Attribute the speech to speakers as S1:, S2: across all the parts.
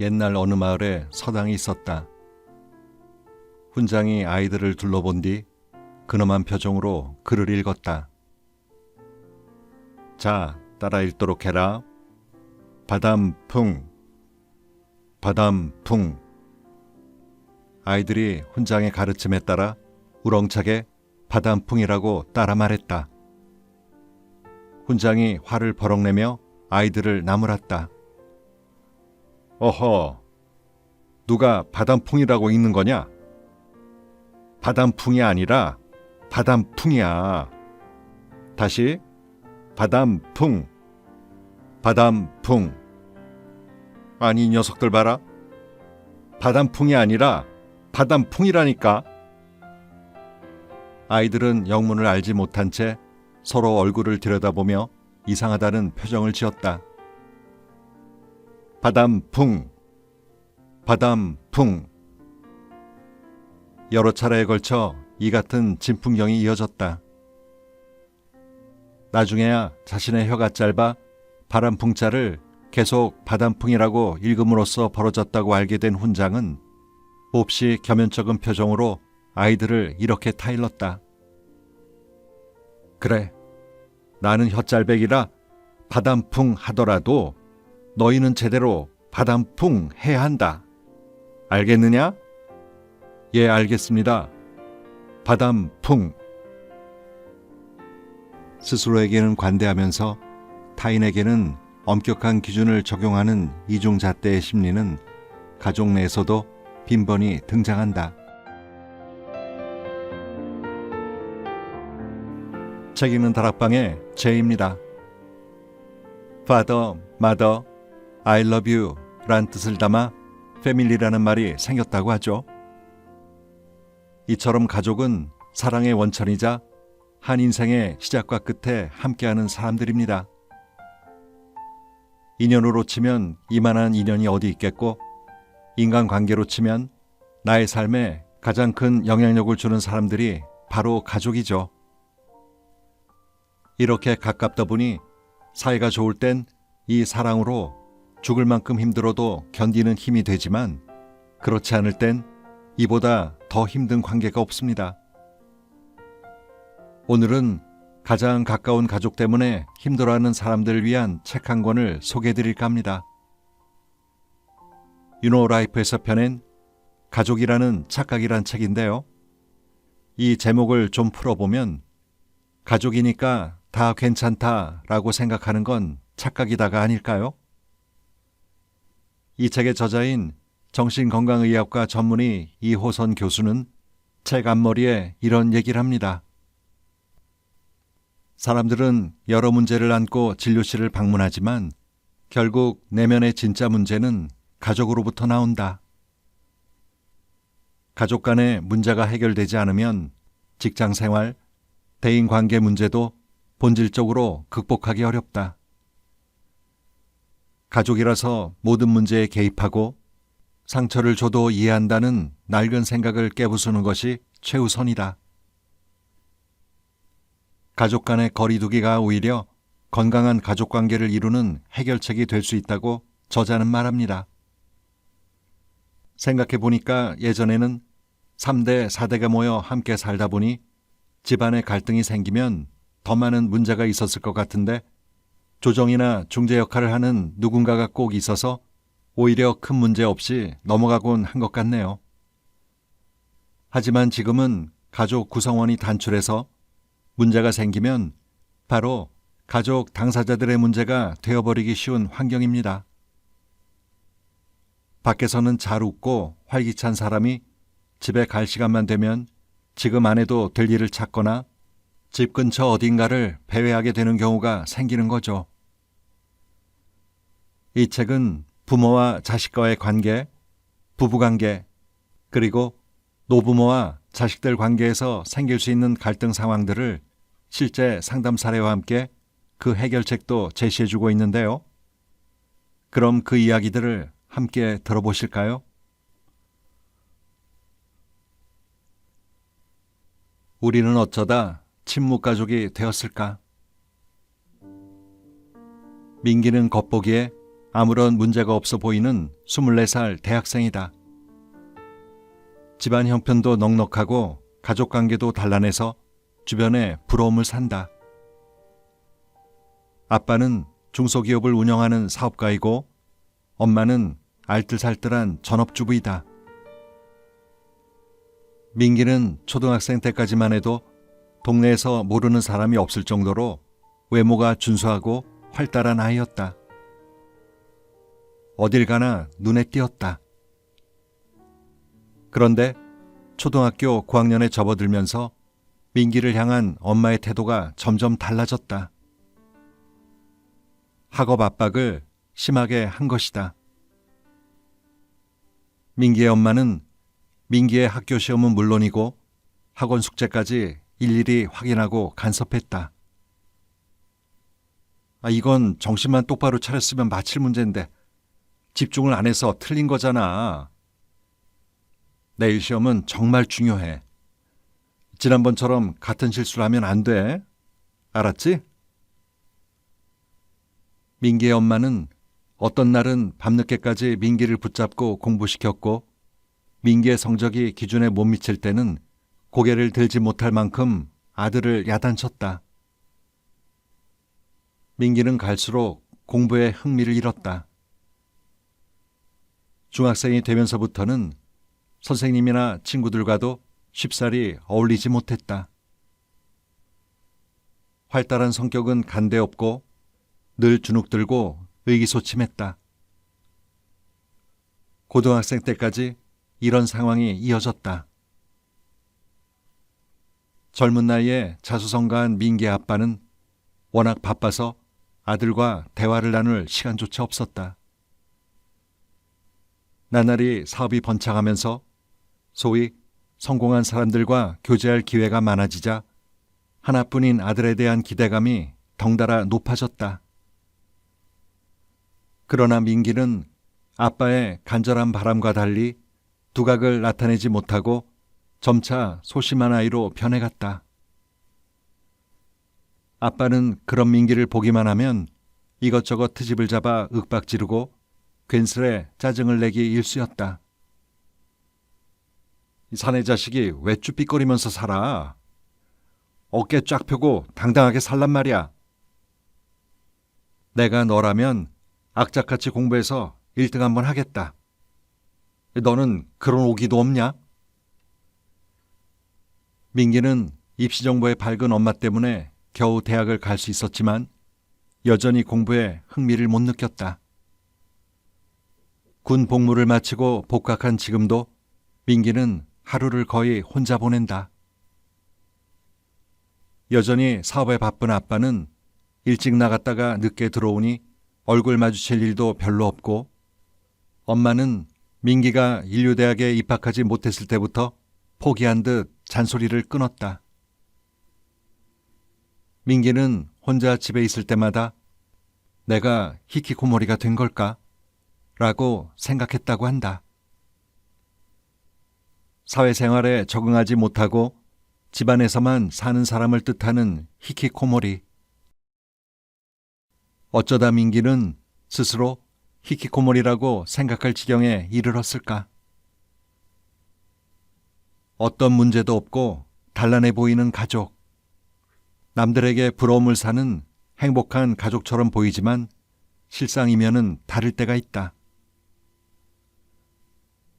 S1: 옛날 어느 마을에 서당이 있었다. 훈장이 아이들을 둘러본 뒤 근엄한 표정으로 글을 읽었다. 자, 따라 읽도록 해라. 바담풍, 바담풍. 아이들이 훈장의 가르침에 따라 우렁차게 바담풍이라고 따라 말했다. 훈장이 화를 버럭내며 아이들을 나무랐다. 어허, 누가 바담풍이라고 읽는 거냐? 바담풍이 아니라 바담풍이야. 다시 바담풍, 바담풍. 아니 이 녀석들 봐라. 바담풍이 아니라 바담풍이라니까. 아이들은 영문을 알지 못한 채 서로 얼굴을 들여다보며 이상하다는 표정을 지었다. 바담풍, 바담풍. 여러 차례에 걸쳐 이 같은 진풍경이 이어졌다. 나중에야 자신의 혀가 짧아 바람풍자를 계속 바담풍이라고 읽음으로써 벌어졌다고 알게 된 훈장은 몹시 겸연쩍은 표정으로 아이들을 이렇게 타일렀다. 그래, 나는 혀짤백이라 바담풍 하더라도 너희는 제대로 바담풍 해야 한다. 알겠느냐? 예, 알겠습니다. 바담풍. 스스로에게는 관대하면서 타인에게는 엄격한 기준을 적용하는 이중잣대의 심리는 가족 내에서도 빈번히 등장한다. 책 읽는 다락방의 제이입니다. Father, Mother, I love you 란 뜻을 담아 패밀리라는 말이 생겼다고 하죠. 이처럼 가족은 사랑의 원천이자 한 인생의 시작과 끝에 함께하는 사람들입니다. 인연으로 치면 이만한 인연이 어디 있겠고, 인간관계로 치면 나의 삶에 가장 큰 영향력을 주는 사람들이 바로 가족이죠. 이렇게 가깝다 보니 사이가 좋을 땐 이 사랑으로 죽을 만큼 힘들어도 견디는 힘이 되지만, 그렇지 않을 땐 이보다 더 힘든 관계가 없습니다. 오늘은 가장 가까운 가족 때문에 힘들어하는 사람들을 위한 책 한 권을 소개해드릴까 합니다. 유노라이프에서 펴낸 가족이라는 착각이란 책인데요. 이 제목을 좀 풀어보면 가족이니까 다 괜찮다라고 생각하는 건 착각이다가 아닐까요? 이 책의 저자인 정신건강의학과 전문의 이호선 교수는 책 앞머리에 이런 얘기를 합니다. 사람들은 여러 문제를 안고 진료실을 방문하지만 결국 내면의 진짜 문제는 가족으로부터 나온다. 가족 간의 문제가 해결되지 않으면 직장 생활, 대인 관계 문제도 본질적으로 극복하기 어렵다. 가족이라서 모든 문제에 개입하고 상처를 줘도 이해한다는 낡은 생각을 깨부수는 것이 최우선이다. 가족 간의 거리두기가 오히려 건강한 가족관계를 이루는 해결책이 될 수 있다고 저자는 말합니다. 생각해 보니까 예전에는 3대, 4대가 모여 함께 살다 보니 집안에 갈등이 생기면 더 많은 문제가 있었을 것 같은데, 조정이나 중재 역할을 하는 누군가가 꼭 있어서 오히려 큰 문제 없이 넘어가곤 한 것 같네요. 하지만 지금은 가족 구성원이 단출해서 문제가 생기면 바로 가족 당사자들의 문제가 되어버리기 쉬운 환경입니다. 밖에서는 잘 웃고 활기찬 사람이 집에 갈 시간만 되면 지금 안 해도 될 일을 찾거나 집 근처 어딘가를 배회하게 되는 경우가 생기는 거죠. 이 책은 부모와 자식과의 관계, 부부관계, 그리고 노부모와 자식들 관계에서 생길 수 있는 갈등 상황들을 실제 상담 사례와 함께 그 해결책도 제시해주고 있는데요. 그럼 그 이야기들을 함께 들어보실까요? 우리는 어쩌다 친묵가족이 되었을까? 민기는 겉보기에 아무런 문제가 없어 보이는 24살 대학생이다. 집안 형편도 넉넉하고 가족관계도 단란해서 주변에 부러움을 산다. 아빠는 중소기업을 운영하는 사업가이고 엄마는 알뜰살뜰한 전업주부이다. 민기는 초등학생 때까지만 해도 동네에서 모르는 사람이 없을 정도로 외모가 준수하고 활달한 아이였다. 어딜 가나 눈에 띄었다. 그런데 초등학교 고학년에 접어들면서 민기를 향한 엄마의 태도가 점점 달라졌다. 학업 압박을 심하게 한 것이다. 민기의 엄마는 민기의 학교 시험은 물론이고 학원 숙제까지 일일이 확인하고 간섭했다. 이건 정신만 똑바로 차렸으면 마칠 문제인데 집중을 안 해서 틀린 거잖아. 내일 시험은 정말 중요해. 지난번처럼 같은 실수를 하면 안 돼. 알았지? 민기의 엄마는 어떤 날은 밤늦게까지 민기를 붙잡고 공부시켰고 민기의 성적이 기준에 못 미칠 때는 고개를 들지 못할 만큼 아들을 야단쳤다. 민기는 갈수록 공부에 흥미를 잃었다. 중학생이 되면서부터는 선생님이나 친구들과도 쉽사리 어울리지 못했다. 활달한 성격은 간대없고 늘 주눅들고 의기소침했다. 고등학생 때까지 이런 상황이 이어졌다. 젊은 나이에 자수성가한 민기의 아빠는 워낙 바빠서 아들과 대화를 나눌 시간조차 없었다. 나날이 사업이 번창하면서 소위 성공한 사람들과 교제할 기회가 많아지자 하나뿐인 아들에 대한 기대감이 덩달아 높아졌다. 그러나 민기는 아빠의 간절한 바람과 달리 두각을 나타내지 못하고 점차 소심한 아이로 변해갔다. 아빠는 그런 민기를 보기만 하면 이것저것 트집을 잡아 윽박지르고 괜스레 짜증을 내기 일쑤였다. 사내 자식이 왜 쭈삣거리면서 살아? 어깨 쫙 펴고 당당하게 살란 말이야. 내가 너라면 악착같이 공부해서 1등 한번 하겠다. 너는 그런 오기도 없냐? 민기는 입시정보의 밝은 엄마 때문에 겨우 대학을 갈 수 있었지만 여전히 공부에 흥미를 못 느꼈다. 군 복무를 마치고 복학한 지금도 민기는 하루를 거의 혼자 보낸다. 여전히 사업에 바쁜 아빠는 일찍 나갔다가 늦게 들어오니 얼굴 마주칠 일도 별로 없고 엄마는 민기가 인류대학에 입학하지 못했을 때부터 포기한 듯 잔소리를 끊었다. 민기는 혼자 집에 있을 때마다 내가 히키코모리가 된 걸까? 라고 생각했다고 한다. 사회생활에 적응하지 못하고 집안에서만 사는 사람을 뜻하는 히키코모리. 어쩌다 민기는 스스로 히키코모리라고 생각할 지경에 이르렀을까? 어떤 문제도 없고 단란해 보이는 가족. 남들에게 부러움을 사는 행복한 가족처럼 보이지만 실상이면은 다를 때가 있다.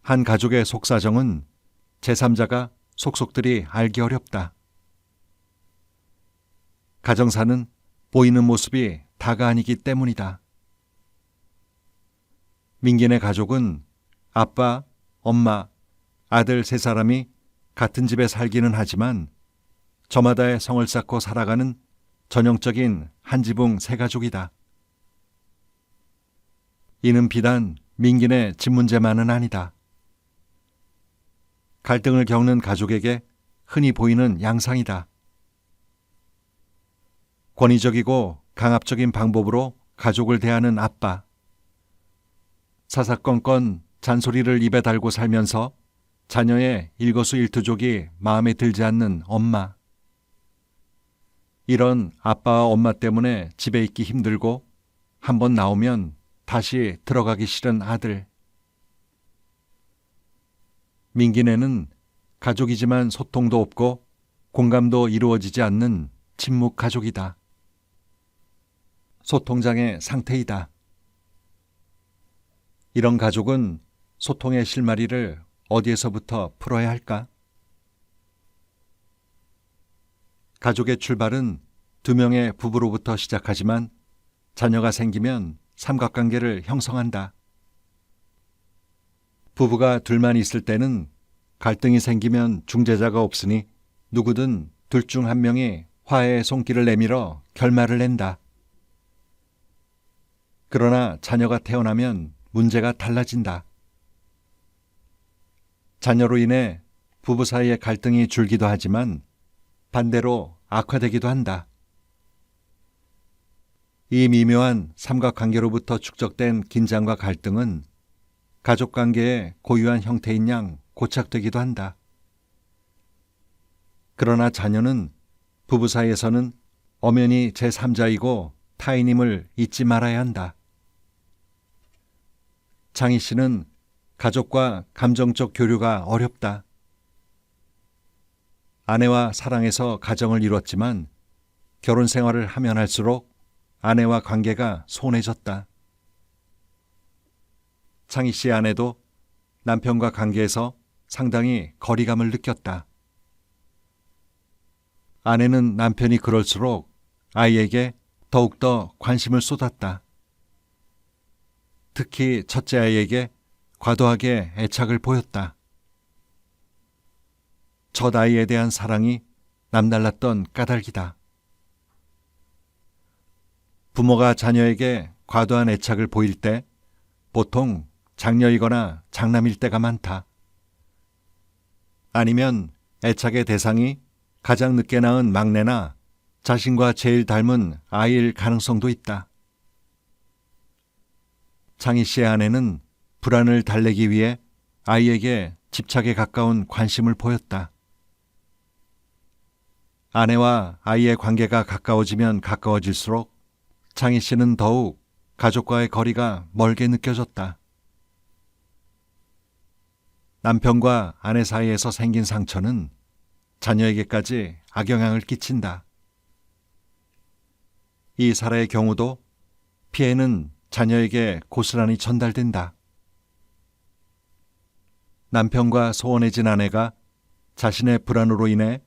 S1: 한 가족의 속사정은 제3자가 속속들이 알기 어렵다. 가정사는 보이는 모습이 다가 아니기 때문이다. 민기네 가족은 아빠, 엄마, 아들 3사람이 같은 집에 살기는 하지만 저마다의 성을 쌓고 살아가는 전형적인 한 지붕 3가족이다. 이는 비단 민기네 집 문제만은 아니다. 갈등을 겪는 가족에게 흔히 보이는 양상이다. 권위적이고 강압적인 방법으로 가족을 대하는 아빠. 사사건건 잔소리를 입에 달고 살면서 자녀의 일거수일투족이 마음에 들지 않는 엄마. 이런 아빠와 엄마 때문에 집에 있기 힘들고 한번 나오면 다시 들어가기 싫은 아들. 민기네는 가족이지만 소통도 없고 공감도 이루어지지 않는 침묵 가족이다. 소통장애 상태이다. 이런 가족은 소통의 실마리를 어디에서부터 풀어야 할까? 가족의 출발은 두 명의 부부로부터 시작하지만 자녀가 생기면 삼각관계를 형성한다. 부부가 둘만 있을 때는 갈등이 생기면 중재자가 없으니 누구든 둘 중 한 명이 화해의 손길을 내밀어 결말을 낸다. 그러나 자녀가 태어나면 문제가 달라진다. 자녀로 인해 부부 사이의 갈등이 줄기도 하지만 반대로 악화되기도 한다. 이 미묘한 삼각관계로부터 축적된 긴장과 갈등은 가족관계의 고유한 형태인 양 고착되기도 한다. 그러나 자녀는 부부 사이에서는 엄연히 제3자이고 타인임을 잊지 말아야 한다. 장희 씨는 가족과 감정적 교류가 어렵다. 아내와 사랑해서 가정을 이뤘지만 결혼 생활을 하면 할수록 아내와 관계가 소원해졌다. 장희 씨의 아내도 남편과 관계에서 상당히 거리감을 느꼈다. 아내는 남편이 그럴수록 아이에게 더욱더 관심을 쏟았다. 특히 첫째 아이에게 과도하게 애착을 보였다. 첫 아이에 대한 사랑이 남달랐던 까닭이다. 부모가 자녀에게 과도한 애착을 보일 때 보통 장녀이거나 장남일 때가 많다. 아니면 애착의 대상이 가장 늦게 낳은 막내나 자신과 제일 닮은 아이일 가능성도 있다. 장희 씨의 아내는 불안을 달래기 위해 아이에게 집착에 가까운 관심을 보였다. 아내와 아이의 관계가 가까워지면 가까워질수록 장희 씨는 더욱 가족과의 거리가 멀게 느껴졌다. 남편과 아내 사이에서 생긴 상처는 자녀에게까지 악영향을 끼친다. 이 사례의 경우도 피해는 자녀에게 고스란히 전달된다. 남편과 소원해진 아내가 자신의 불안으로 인해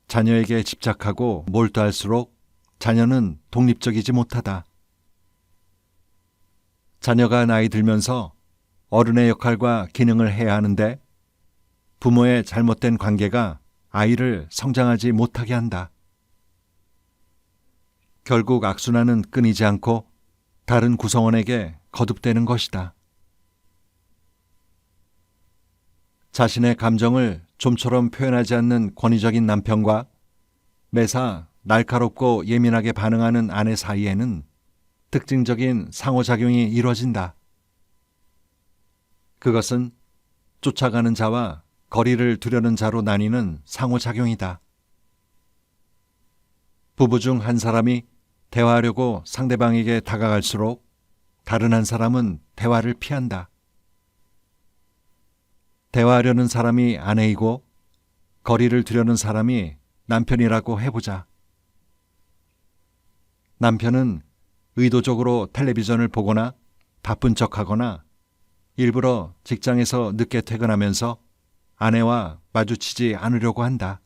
S1: 자녀에게 집착하고 몰두할수록 자녀는 독립적이지 못하다. 자녀가 나이 들면서 어른의 역할과 기능을 해야 하는데 부모의 잘못된 관계가 아이를 성장하지 못하게 한다. 결국 악순환은 끊이지 않고 다른 구성원에게 거듭되는 것이다. 자신의 감정을 좀처럼 표현하지 않는 권위적인 남편과 매사 날카롭고 예민하게 반응하는 아내 사이에는 특징적인 상호작용이 이루어진다. 그것은 쫓아가는 자와 거리를 두려는 자로 나뉘는 상호작용이다. 부부 중 한 사람이 대화하려고 상대방에게 다가갈수록 다른 한 사람은 대화를 피한다. 대화하려는 사람이 아내이고 거리를 두려는 사람이 남편이라고 해보자. 남편은 의도적으로 텔레비전을 보거나 바쁜 척하거나 일부러 직장에서 늦게 퇴근하면서 아내와 마주치지 않으려고 한다.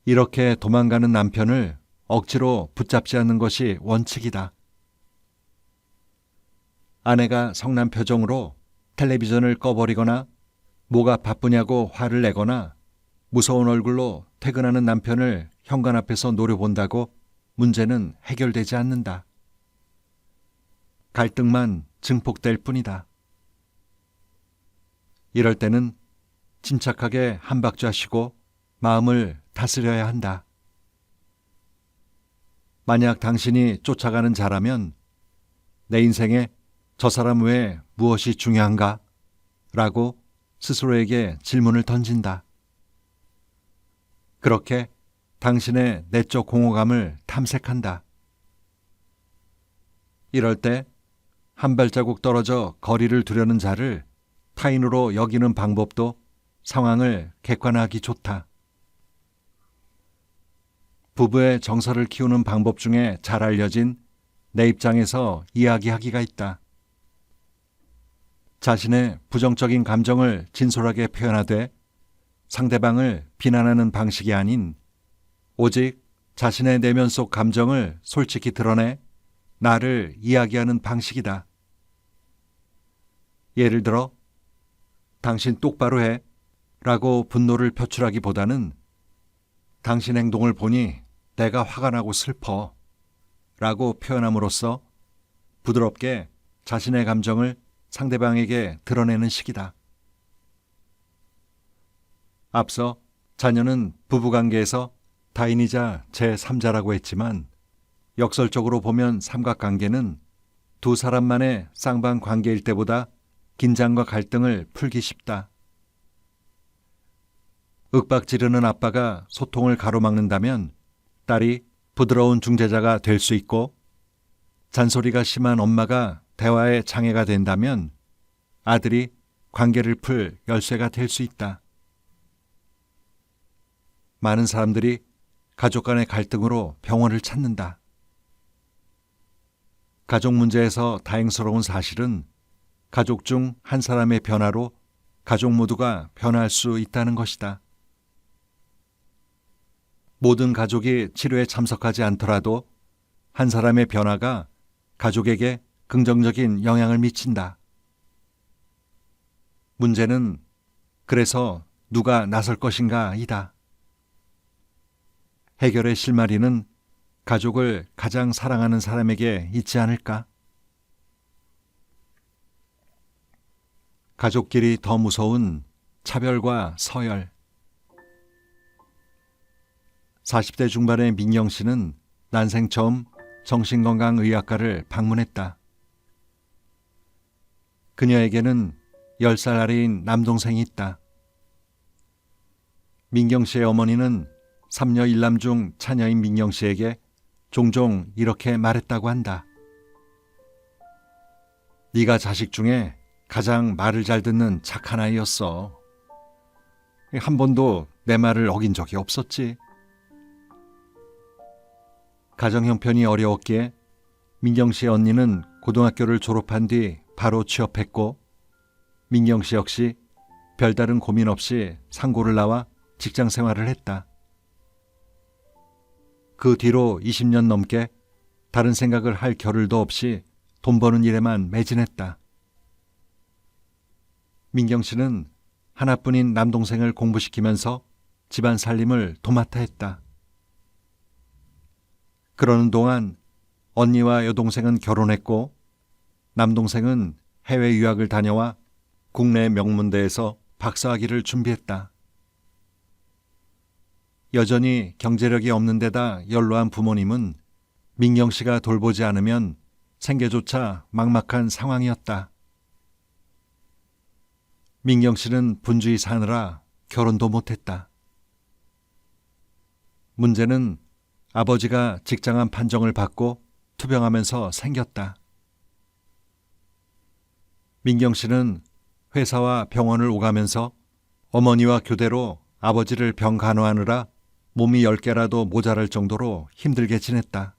S1: 이렇게 도망가는 남편을 억지로 붙잡지 않는 것이 원칙이다. 아내가 성난 표정으로 텔레비전을 꺼버리거나 뭐가 바쁘냐고 화를 내거나 무서운 얼굴로 퇴근하는 남편을 현관 앞에서 노려본다고 문제는 해결되지 않는다. 갈등만 증폭될 뿐이다. 이럴 때는 침착하게 한 박자 쉬고 마음을 다스려야 한다. 만약 당신이 쫓아가는 자라면 내 인생에 저 사람 외에 무엇이 중요한가? 라고 스스로에게 질문을 던진다. 그렇게 당신의 내적 공허감을 탐색한다. 이럴 때 한 발자국 떨어져 거리를 두려는 자를 타인으로 여기는 방법도 상황을 객관화하기 좋다. 부부의 정서를 키우는 방법 중에 잘 알려진 내 입장에서 이야기하기가 있다. 자신의 부정적인 감정을 진솔하게 표현하되 상대방을 비난하는 방식이 아닌 오직 자신의 내면 속 감정을 솔직히 드러내 나를 이야기하는 방식이다. 예를 들어 당신 똑바로 해 라고 분노를 표출하기보다는 당신 행동을 보니 내가 화가 나고 슬퍼 라고 표현함으로써 부드럽게 자신의 감정을 상대방에게 드러내는 식이다. 앞서 자녀는 부부관계에서 타인이자 제3자라고 했지만 역설적으로 보면 삼각관계는 두 사람만의 쌍방관계일 때보다 긴장과 갈등을 풀기 쉽다. 윽박지르는 아빠가 소통을 가로막는다면 딸이 부드러운 중재자가 될 수 있고 잔소리가 심한 엄마가 대화에 장애가 된다면 아들이 관계를 풀 열쇠가 될 수 있다. 많은 사람들이 가족 간의 갈등으로 병원을 찾는다. 가족 문제에서 다행스러운 사실은 가족 중 한 사람의 변화로 가족 모두가 변화할 수 있다는 것이다. 모든 가족이 치료에 참석하지 않더라도 한 사람의 변화가 가족에게 긍정적인 영향을 미친다. 문제는 그래서 누가 나설 것인가이다. 해결의 실마리는 가족을 가장 사랑하는 사람에게 있지 않을까? 가족끼리 더 무서운 차별과 서열. 40대 중반의 민경 씨는 난생 처음 정신건강의학과를 방문했다. 그녀에게는 10살 아래인 남동생이 있다. 민경 씨의 어머니는 3녀 1남 중 차녀인 민경 씨에게 종종 이렇게 말했다고 한다. 네가 자식 중에 가장 말을 잘 듣는 착한 아이였어. 한 번도 내 말을 어긴 적이 없었지. 가정 형편이 어려웠기에 민경 씨의 언니는 고등학교를 졸업한 뒤 바로 취업했고 민경 씨 역시 별다른 고민 없이 상고를 나와 직장 생활을 했다. 그 뒤로 20년 넘게 다른 생각을 할 겨를도 없이 돈 버는 일에만 매진했다. 민경 씨는 하나뿐인 남동생을 공부시키면서 집안 살림을 도맡아 했다. 그러는 동안 언니와 여동생은 결혼했고 남동생은 해외 유학을 다녀와 국내 명문대에서 박사학위를 준비했다. 여전히 경제력이 없는 데다 연로한 부모님은 민경 씨가 돌보지 않으면 생계조차 막막한 상황이었다. 민경 씨는 분주히 사느라 결혼도 못했다. 문제는 아버지가 직장암 판정을 받고 투병하면서 생겼다. 민경 씨는 회사와 병원을 오가면서 어머니와 교대로 아버지를 병 간호하느라 몸이 10개라도 모자랄 정도로 힘들게 지냈다.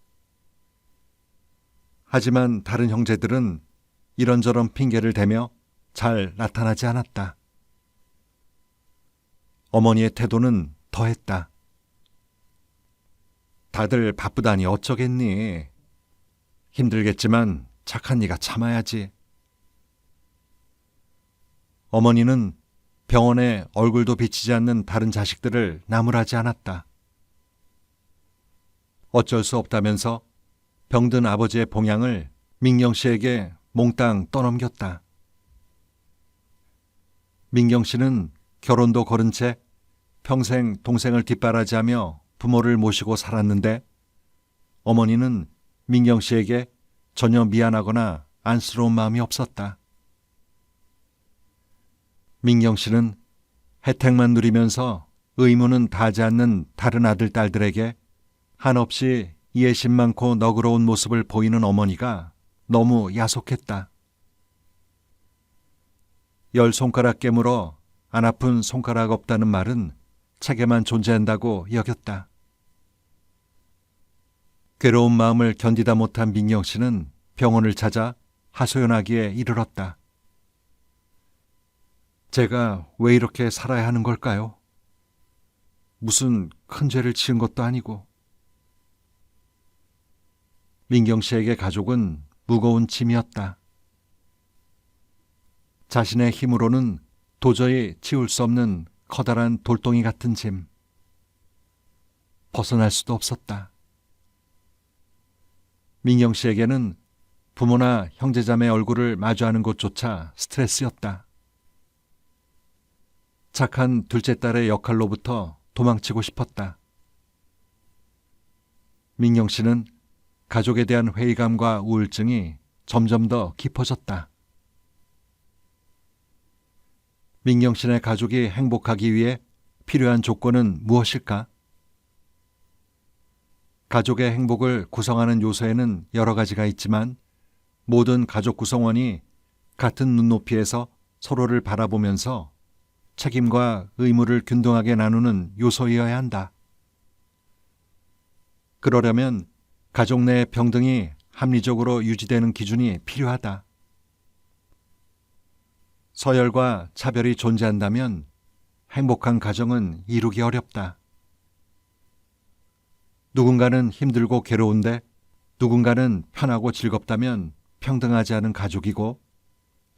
S1: 하지만 다른 형제들은 이런저런 핑계를 대며 잘 나타나지 않았다. 어머니의 태도는 더했다. 다들 바쁘다니 어쩌겠니? 힘들겠지만 착한 네가 참아야지. 어머니는 병원에 얼굴도 비치지 않는 다른 자식들을 나무라지 않았다. 어쩔 수 없다면서 병든 아버지의 봉양을 민경 씨에게 몽땅 떠넘겼다. 민경 씨는 결혼도 거른 채 평생 동생을 뒷바라지하며 부모를 모시고 살았는데 어머니는 민경 씨에게 전혀 미안하거나 안쓰러운 마음이 없었다. 민경 씨는 혜택만 누리면서 의무는 다하지 않는 다른 아들, 딸들에게 한없이 이해심 많고 너그러운 모습을 보이는 어머니가 너무 야속했다. 10손가락 깨물어 안 아픈 손가락 없다는 말은 책에만 존재한다고 여겼다. 괴로운 마음을 견디다 못한 민경 씨는 병원을 찾아 하소연하기에 이르렀다. 제가 왜 이렇게 살아야 하는 걸까요? 무슨 큰 죄를 지은 것도 아니고. 민경 씨에게 가족은 무거운 짐이었다. 자신의 힘으로는 도저히 치울 수 없는 커다란 돌덩이 같은 짐. 벗어날 수도 없었다. 민경 씨에게는 부모나 형제자매 얼굴을 마주하는 것조차 스트레스였다. 착한 둘째 딸의 역할로부터 도망치고 싶었다. 민경 씨는 가족에 대한 회의감과 우울증이 점점 더 깊어졌다. 민경 씨네 가족이 행복하기 위해 필요한 조건은 무엇일까? 가족의 행복을 구성하는 요소에는 여러 가지가 있지만 모든 가족 구성원이 같은 눈높이에서 서로를 바라보면서 책임과 의무를 균등하게 나누는 요소이어야 한다. 그러려면 가족 내 평등이 합리적으로 유지되는 기준이 필요하다. 서열과 차별이 존재한다면 행복한 가정은 이루기 어렵다. 누군가는 힘들고 괴로운데 누군가는 편하고 즐겁다면 평등하지 않은 가족이고,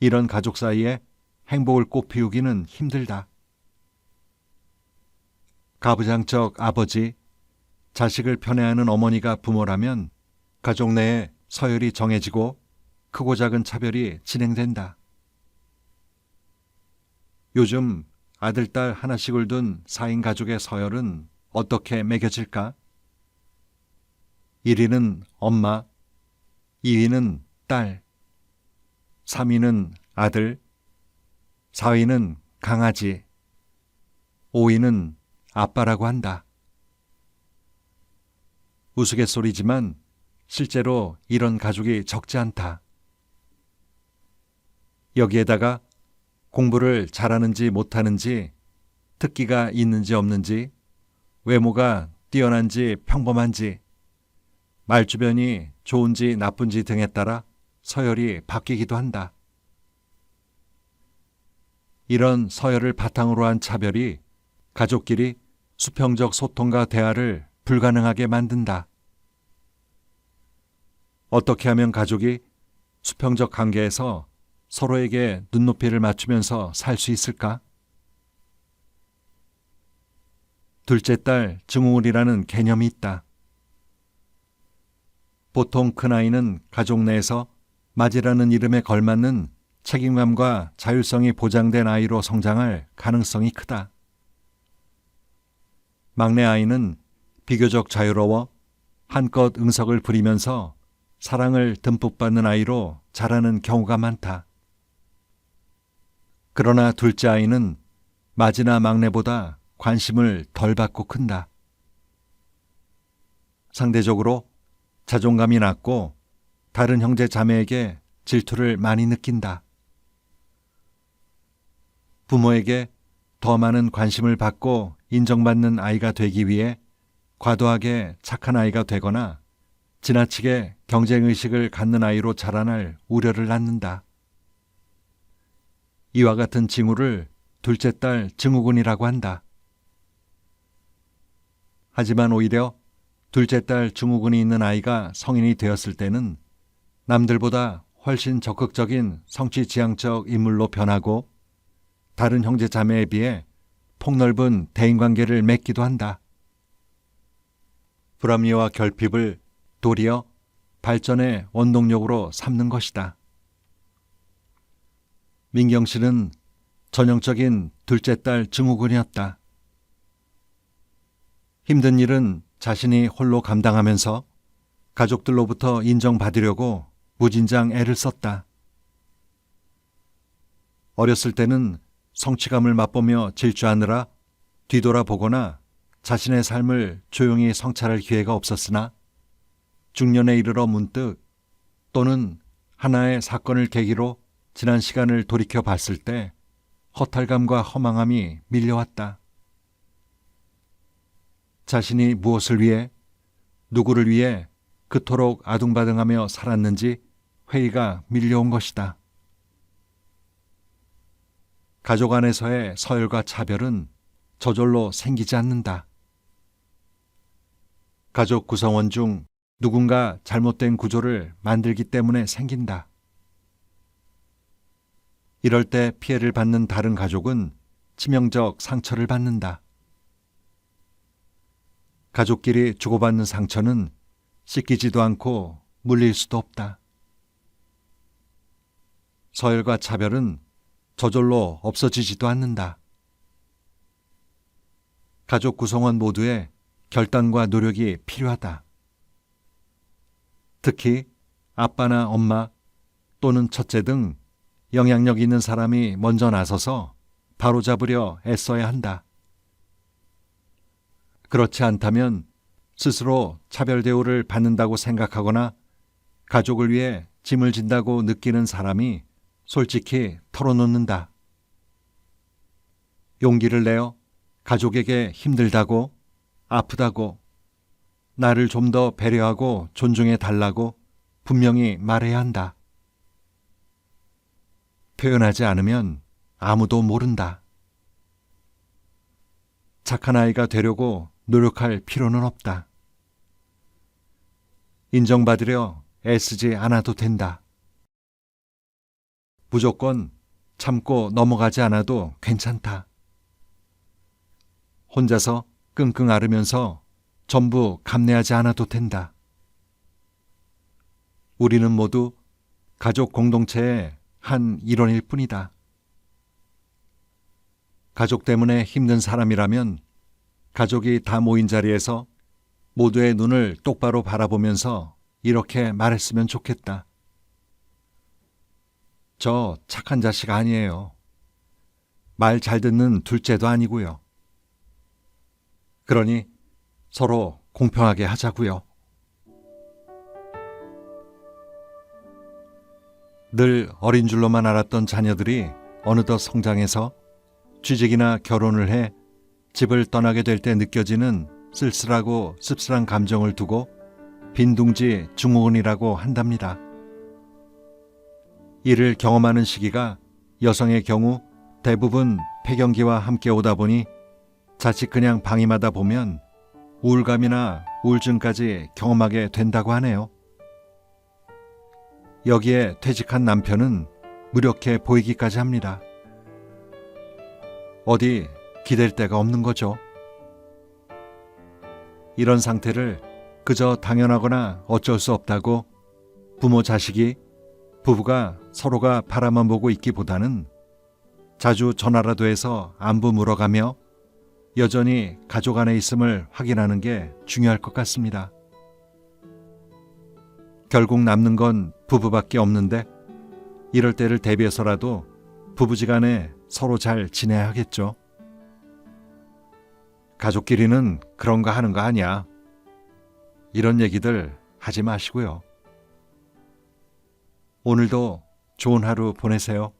S1: 이런 가족 사이에 행복을 꽃피우기는 힘들다. 가부장적 아버지, 자식을 편애하는 어머니가 부모라면 가족 내에 서열이 정해지고 크고 작은 차별이 진행된다. 요즘 아들, 딸 하나씩을 둔 4인 가족의 서열은 어떻게 매겨질까? 1위는 엄마, 2위는 딸, 3위는 아들, 4위는 강아지, 5위는 아빠라고 한다. 우스갯소리지만 실제로 이런 가족이 적지 않다. 여기에다가 공부를 잘하는지 못하는지, 특기가 있는지 없는지, 외모가 뛰어난지 평범한지, 말주변이 좋은지 나쁜지 등에 따라 서열이 바뀌기도 한다. 이런 서열을 바탕으로 한 차별이 가족끼리 수평적 소통과 대화를 불가능하게 만든다. 어떻게 하면 가족이 수평적 관계에서 서로에게 눈높이를 맞추면서 살 수 있을까? 둘째 딸 증후군이라는 개념이 있다. 보통 큰아이는 가족 내에서 맞이라는 이름에 걸맞는 책임감과 자율성이 보장된 아이로 성장할 가능성이 크다. 막내 아이는 비교적 자유로워 한껏 응석을 부리면서 사랑을 듬뿍 받는 아이로 자라는 경우가 많다. 그러나 둘째 아이는 맏이나 막내보다 관심을 덜 받고 큰다. 상대적으로 자존감이 낮고 다른 형제 자매에게 질투를 많이 느낀다. 부모에게 더 많은 관심을 받고 인정받는 아이가 되기 위해 과도하게 착한 아이가 되거나 지나치게 경쟁의식을 갖는 아이로 자라날 우려를 낳는다. 이와 같은 징후를 둘째 딸 증후군이라고 한다. 하지만 오히려 둘째 딸 증후군이 있는 아이가 성인이 되었을 때는 남들보다 훨씬 적극적인 성취지향적 인물로 변하고 다른 형제 자매에 비해 폭넓은 대인관계를 맺기도 한다. 불합리와 결핍을 도리어 발전의 원동력으로 삼는 것이다. 민경 씨는 전형적인 둘째 딸 증후군이었다. 힘든 일은 자신이 홀로 감당하면서 가족들로부터 인정받으려고 무진장 애를 썼다. 어렸을 때는 성취감을 맛보며 질주하느라 뒤돌아보거나 자신의 삶을 조용히 성찰할 기회가 없었으나 중년에 이르러 문득, 또는 하나의 사건을 계기로 지난 시간을 돌이켜 봤을 때 허탈감과 허망함이 밀려왔다. 자신이 무엇을 위해, 누구를 위해 그토록 아둥바둥하며 살았는지 회의가 밀려온 것이다. 가족 안에서의 서열과 차별은 저절로 생기지 않는다. 가족 구성원 중 누군가 잘못된 구조를 만들기 때문에 생긴다. 이럴 때 피해를 받는 다른 가족은 치명적 상처를 받는다. 가족끼리 주고받는 상처는 씻기지도 않고 물릴 수도 없다. 서열과 차별은 저절로 없어지지도 않는다. 가족 구성원 모두의 결단과 노력이 필요하다. 특히 아빠나 엄마 또는 첫째 등 영향력 있는 사람이 먼저 나서서 바로잡으려 애써야 한다. 그렇지 않다면 스스로 차별 대우를 받는다고 생각하거나 가족을 위해 짐을 진다고 느끼는 사람이 솔직히 털어놓는다. 용기를 내어 가족에게 힘들다고, 아프다고, 나를 좀 더 배려하고 존중해 달라고 분명히 말해야 한다. 표현하지 않으면 아무도 모른다. 착한 아이가 되려고 노력할 필요는 없다. 인정받으려 애쓰지 않아도 된다. 무조건 참고 넘어가지 않아도 괜찮다. 혼자서 끙끙 앓으면서 전부 감내하지 않아도 된다. 우리는 모두 가족 공동체의 한 일원일 뿐이다. 가족 때문에 힘든 사람이라면 가족이 다 모인 자리에서 모두의 눈을 똑바로 바라보면서 이렇게 말했으면 좋겠다. 저 착한 자식 아니에요. 말 잘 듣는 둘째도 아니고요. 그러니 서로 공평하게 하자고요. 늘 어린 줄로만 알았던 자녀들이 어느덧 성장해서 취직이나 결혼을 해 집을 떠나게 될 때 느껴지는 쓸쓸하고 씁쓸한 감정을 두고 빈둥지 증후군이라고 한답니다. 이를 경험하는 시기가 여성의 경우 대부분 폐경기와 함께 오다 보니 자칫 그냥 방임하다 보면 우울감이나 우울증까지 경험하게 된다고 하네요. 여기에 퇴직한 남편은 무력해 보이기까지 합니다. 어디 기댈 데가 없는 거죠. 이런 상태를 그저 당연하거나 어쩔 수 없다고 부모 자식이, 부부가 서로가 바라만 보고 있기보다는 자주 전화라도 해서 안부 물어가며 여전히 가족 안에 있음을 확인하는 게 중요할 것 같습니다. 결국 남는 건 부부밖에 없는데 이럴 때를 대비해서라도 부부지간에 서로 잘 지내야 하겠죠. 가족끼리는 그런 거 하는 거 아니야. 이런 얘기들 하지 마시고요. 오늘도 좋은 하루 보내세요.